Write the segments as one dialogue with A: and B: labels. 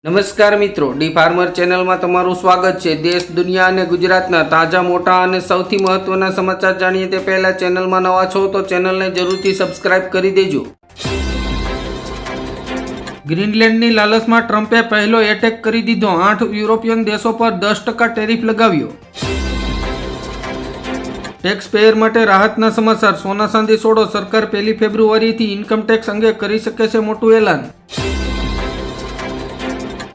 A: નમસ્કાર મિત્રો, D farmer ચેનલમાં તમારું સ્વાગત છે। દેશ, દુનિયા અને ગુજરાતના તાજા, મોટા અને સૌથી મહત્વના સમાચાર જાણીએ તે પહેલા ચેનલમાં નવા છો તો ચેનલને જરૂરથી સબસ્ક્રાઇબ કરી દેજો। ગ્રીનલેન્ડની લાલચમાં ટ્રમ્પે પહેલો એટેક કરી દીધો। 8 યુરોપિયન દેશો પર 10% ટેરિફ લગાવ્યો। ટેક્સ પેયર માટે રાહતના સમાચાર। સોના ચાંદી છોડો, સરકાર 1 ફેબ્રુઆરીથી ઇન્કમટેક્સ અંગે કરી શકે છે મોટું એલાન।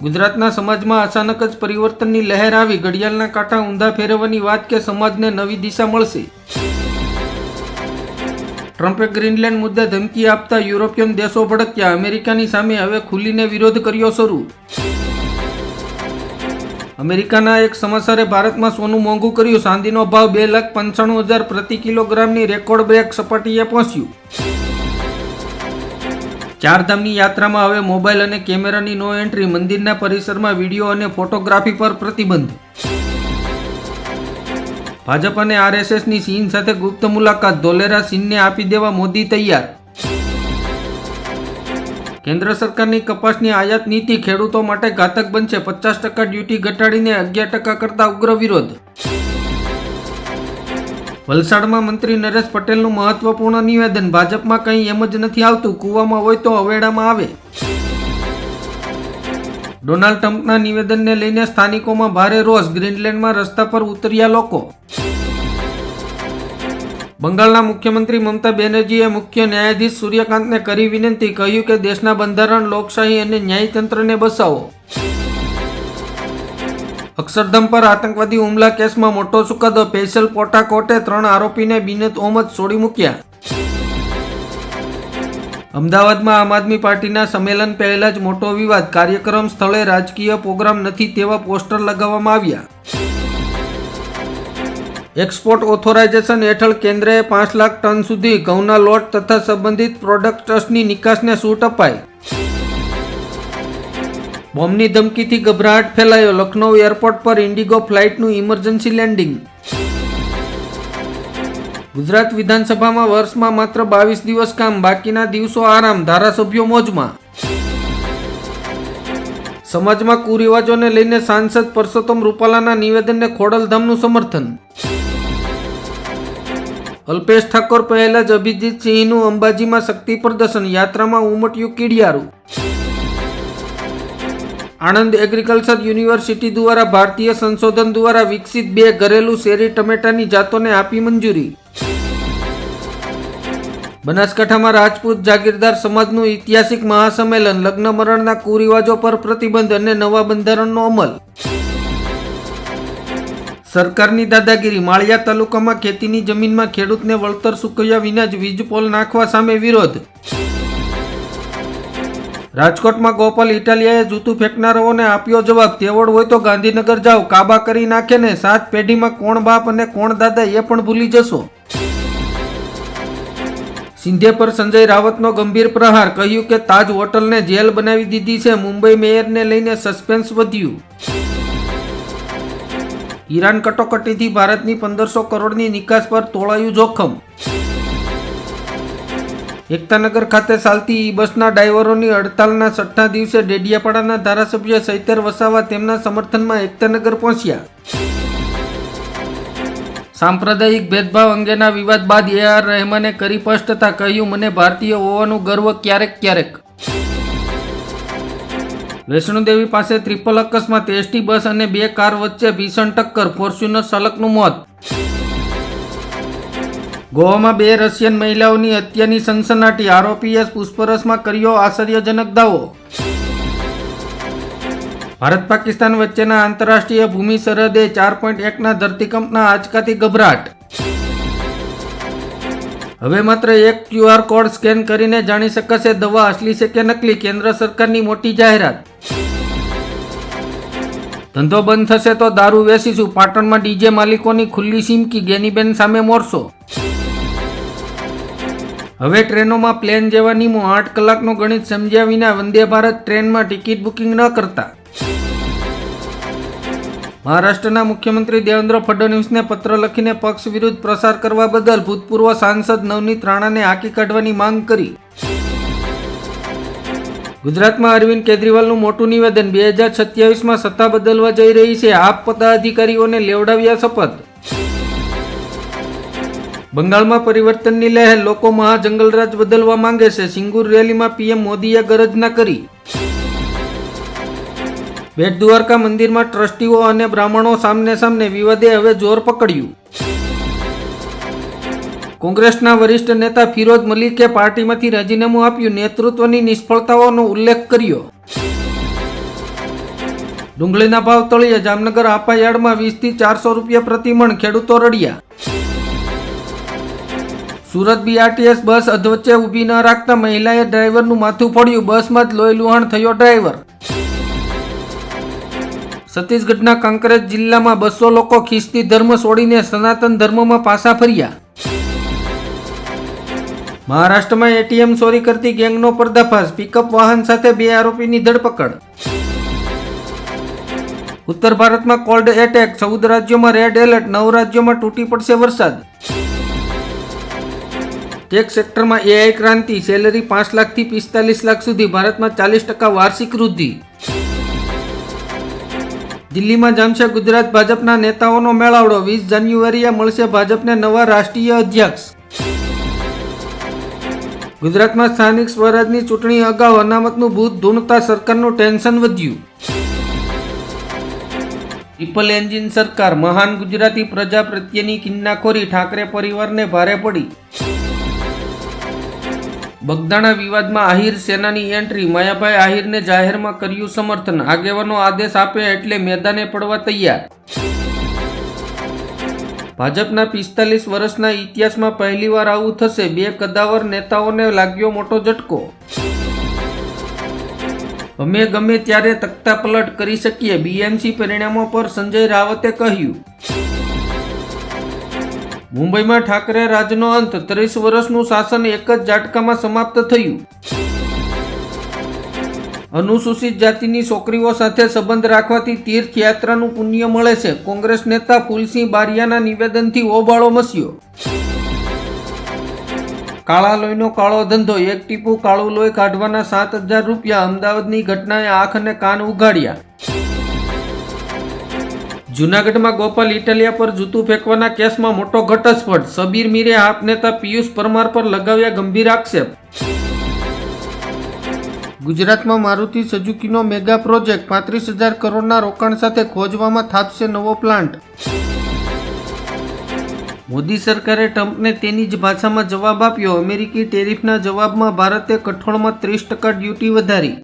A: ગુજરાતના સમાજમાં અચાનક જ પરિવર્તનની લહેર આવી। ઘડિયાળના કાંટા ઊંધા ફેરવવાની વાત કે સમાજને નવી દિશા મળશે। ટ્રમ્પે ગ્રીનલેન્ડ મુદ્દે ધમકી આપતા યુરોપિયન દેશો ભડક્યા। અમેરિકાની સામે હવે ખુલીને વિરોધ કર્યો શરૂ। અમેરિકાના એક સમાચારે ભારતમાં સોનું મોંઘું કર્યું। ચાંદીનો ભાવ 2,95,000 પ્રતિ કિલોગ્રામની રેકોર્ડ બ્રેક સપાટીએ પહોંચ્યું। ચારધામની યાત્રામાં હવે મોબાઈલ અને કેમેરાની નો એન્ટ્રી। મંદિરના પરિસરમાં વિડીયો અને ફોટોગ્રાફી પર પ્રતિબંધ। ભાજપ અને આરએસએસની ચીન સાથે ગુપ્ત મુલાકાત। ધોલેરા ચીનને આપી દેવા મોદી તૈયાર। કેન્દ્ર સરકારની કપાસની આયાત નીતિ ખેડૂતો માટે ઘાતક બનશે। 50% ડ્યુટી ઘટાડીને 11% કરતા ઉગ્ર વિરોધ। વલસાડમાં મંત્રી નરેશ પટેલનું મહત્વપૂર્ણ નિવેદન। ભાજપમાં કંઈ એમ જ નથી આવતું, કૂવામાં હોય તો અવેડામાં આવે। ડોનાલ્ડ ટ્રમ્પના નિવેદનને લઈને સ્થાનિકોમાં ભારે રોષ। ગ્રીનલેન્ડમાં રસ્તા પર ઉતર્યા લોકો। બંગાળના મુખ્યમંત્રી મમતા બેનર્જીએ મુખ્ય ન્યાયાધીશ સૂર્યકાંતને કરી વિનંતી। કહ્યું કે દેશના બંધારણ, લોકશાહી અને ન્યાયતંત્રને બચાવો। અક્ષરધામ પર આતંકવાદી હુમલા કેસમાં મોટો ચુકાદો। સ્પેશિયલ પોટા કોર્ટે 3 આરોપીને બિનત ઓમદ છોડી મૂક્યા। અમદાવાદમાં આમ આદમી પાર્ટીના સંમેલન પહેલા જ મોટો વિવાદ। કાર્યક્રમ સ્થળે રાજકીય પ્રોગ્રામ નથી તેવા પોસ્ટર લગાવવામાં આવ્યા। એક્સપોર્ટ ઓથોરાઇઝેશન હેઠળ કેન્દ્રએ 5 લાખ ટન સુધી ઘઉંના લોટ તથા સંબંધિત પ્રોડક્ટ્સની નિકાસને છૂટ અપાઈ। બોમ્બની ધમકીથી ગભરાટ ફેલાયો। લખનૌ એરપોર્ટ પર ઇન્ડિગો ફ્લાઇટનું ઇમરજન્સી લેન્ડિંગ। ગુજરાત વિધાનસભામાં વર્ષમાં માત્ર 22 દિવસ કામ, બાકીના દિવસો આરામ। ધારાસભ્યો મોજમાં। સમાજમાં કુરિવાજોને લઈને સાંસદ પરસોત્તમ રૂપાલાના નિવેદનને ખોડલધામનું સમર્થન। અલ્પેશ ઠાકોર પહેલા જ અભિજીત સિંહનું અંબાજીમાં શક્તિ પ્રદર્શન। યાત્રામાં ઉમટ્યું કીડિયારું। આણંદ એગ્રીકલ્ચર યુનિવર્સિટી દ્વારા ભારતીય સંશોધન દ્વારા વિકસિત 2 ઘરેલું શેરી ટમેટાની જાતોને આપી મંજૂરી। બનાસકાંઠામાં રાજપૂત જાગીરદાર સમાજનું ઐતિહાસિક મહાસંમેલન। લગ્ન મરણના કુરિવાજો પર પ્રતિબંધ અને નવા બંધારણનો અમલ। સરકારની દાદાગીરી। માળિયા તાલુકામાં ખેતીની જમીનમાં ખેડૂતને વળતર ચૂકવ્યા વિના જ વીજ પોલ નાખવા સામે વિરોધ। રાજકોટમાં ગોપાલ ઇટાલિયાએ જૂતું ફેંકનારાઓને આપ્યો જવાબ। તેવડ હોય તો ગાંધીનગર જાઓ, કાબા કરી નાખે ને 7 પેઢીમાં કોણ બાપ અને કોણ દાદા એ પણ ભૂલી જશો। સિંધે પર સંજય રાવતનો ગંભીર પ્રહાર। કહ્યું કે તાજ હોટલને જેલ બનાવી દીધી છે। મુંબઈ મેયરને લઈને સસ્પેન્સ વધ્યું। ઈરાન કટોકટીથી ભારતની 1500 કરોડની નિકાસ પર તોળાયું જોખમ। એકતાનગર ખાતે ચાલતી ઈ બસના ડ્રાઈવરોની હડતાલના 6થા દિવસે ડેડિયાપાડાના ધારાસભ્ય ચૈતર વસાવા તેમના સમર્થનમાં એકતાનગર પહોંચ્યા। સાંપ્રદાયિક ભેદભાવ અંગેના વિવાદ બાદ AR રહેમાને કરી સ્પષ્ટતા। કહ્યું, મને ભારતીય હોવાનું ગર્વ ક્યારેક ક્યારેક। વૈષ્ણોદેવી પાસે ટ્રિપલ અકસ્માત। એસટી બસ અને 2 કાર વચ્ચે ભીષણ ટક્કર, ફોર્ચ્યુનર ચાલકનું મોત। ગોવામાં 2 રશિયન મહિલાઓની હત્યાની સનસનાટી। આરોપીએ પૂછપરછમાં કર્યો આશ્ચર્યજનક દાવો। ભારત પાકિસ્તાન વચ્ચેના આંતરરાષ્ટ્રીય ભૂમિ સરહદે 4.1ના ધરતીકંપના આંચકાથી ગભરાટ। હવે માત્ર એક QR કોડ સ્કેન કરીને જાણી શકાશે દવા અસલી છે કે નકલી। કેન્દ્ર સરકારની મોટી જાહેરાત। ધંધો બંધ થશે તો દારૂ વેચીશું। પાટણમાં ડીજે માલિકોની ખુલ્લી ચીમકી। ગેનીબેન સામે મોરસો। હવે ટ્રેનોમાં પ્લેન જેવા નિયમો। 8 કલાકનો ગણિત સમજ્યા વિના વંદે ભારત ટ્રેનમાં ટિકિટ બુકિંગ ન કરતા। મહારાષ્ટ્રના મુખ્યમંત્રી દેવેન્દ્ર ફડણવીસને પત્ર લખીને પક્ષ વિરુદ્ધ પ્રચાર કરવા બદલ ભૂતપૂર્વ સાંસદ નવનીત રાણાને હાંકી કાઢવાની માંગ કરી। ગુજરાતમાં અરવિંદ કેજરીવાલનું મોટું નિવેદન 2027માં સત્તા બદલવા જઈ રહી છે. આપ પદાધિકારીઓને લેવડાવ્યા શપથ. બંગાળમાં પરિવર્તનની લહેર, લોકો મહાજંગલરાજ બદલવા માંગે છે. સિંગુર રેલીમાં પીએમ મોદીએ ગર્જના કરી. બેટ દ્વારકા મંદિરમાં ટ્રસ્ટીઓ અને બ્રાહ્મણો સામને સામને, વિવાદે હવે જોર પકડ્યું. કોંગ્રેસના વરિષ્ઠ નેતા ફિરોઝ મલિકે પાર્ટીમાંથી રાજીનામું આપ્યું. નેતૃત્વની નિષ્ફળતાઓનો ઉલ્લેખ કર્યો. ડુંગળીના ભાવ તળિયે, જામનગર આપા યાર્ડમાં 20 થી 400 રૂપિયા પ્રતિમણ, ખેડૂતો રડ્યા. સુરત બીઆરટીએસ બસ અધવચ્ચે ઊભી ન રાખતા મહિલાએ ડ્રાઈવરનું માથું ફોડ્યું. બસમાં જ લોહી લુહાણ થયો ડ્રાઈવર. છત્તીસગઢના કાંકરેજ જિલ્લામાં 200 લોકો ખ્રિસ્તી ધર્મ છોડીને સનાતન ધર્મમાં પાછા ફર્યા. મહારાષ્ટ્રમાં એટીએમ ચોરી કરતી ગેંગનો પર્દાફાશ, પિકઅપ વાહન સાથે 2 આરોપીની ધરપકડ. ઉત્તર ભારતમાં કોલ્ડ એટેક, 14 રાજ્યોમાં રેડ એલર્ટ, 9 રાજ્યોમાં તૂટી પડશે વરસાદ. ટેક્સ સેક્ટરમાં એઆઈ ક્રાંતિ, સેલેરી 5 લાખથી 45 લાખ સુધી, ભારતમાં 40% વાર્ષિક વૃદ્ધિ. દિલ્હીમાં જામશે ગુજરાત ભાજપના નેતાઓનો મેળાવડો, 20 જાન્યુઆરીએ મળશે ભાજપને નવા રાષ્ટ્રીય અધ્યક્ષ. ગુજરાતમાં સ્થાનિક સ્વરાજની ચૂંટણી અગાઉ અનામતનું ભૂત ધૂણતા સરકારનું ટેન્શન વધ્યું. ટ્રિપલ એન્જિન સરકાર, મહાન ગુજરાતી પ્રજા પ્રત્યેની કિન્નાખોરી ઠાકરે પરિવારને ભારે પડી. બગદાણા વિવાદમાં આહિર સેનાની એન્ટ્રી, માયાભાઈ આહિરને જાહેરમાં કર્યું સમર્થન. આગેવાનો આદેશ આપે એટલે મેદાને પડવા તૈયાર. ભાજપના 45 વર્ષના ઇતિહાસમાં પહેલીવાર આવું થશે. 2 કદાવર નેતાઓને લાગ્યો મોટો ઝટકો. અમે ગમે ત્યારે તખ્તા પલટ કરી શકીએ, બીએમસી પરિણામો પર સંજય રાવતે કહ્યું. મુંબઈમાં ઠાકરે રાજનો અંત, 30 વર્ષનું શાસન એક જ ઝાટકામાં સમાપ્ત થયું. અનુસૂચિત જાતિની છોકરીઓ સાથે સંબંધ રાખવાથી તીર્થયાત્રાનું પુણ્ય મળે છે. કોંગ્રેસ નેતા ફૂલસિંહ બારિયાના નિવેદનથી હોબાળો મચ્યો. કાળા લોહીનો કાળો ધંધો, 1 ટીપું કાળું લોહી કાઢવાના 7,000 રૂપિયા. અમદાવાદની ઘટનાએ આંખ અને કાન ઉઘાડ્યા. જૂનાગઢમાં ગોપાલ ઇટાલિયા પર જૂતું ફેંકવાના કેસમાં મોટો ઘટસ્ફોટ. શબીર મીરે આપ નેતા પિયુષ પરમાર પર લગાવ્યા ગંભીર આક્ષેપ. ગુજરાતમાં મારુતિ સુઝુકીનો મેગા પ્રોજેક્ટ, 35,000 કરોડના રોકાણ સાથે ખોજવામાં થાપશે નવો પ્લાન્ટ. મોદી સરકારે ટ્રમ્પને તેની જ ભાષામાં જવાબ આપ્યો. અમેરિકી ટેરિફના જવાબમાં ભારતે કઠોળમાં 30% ડ્યુટી વધારી.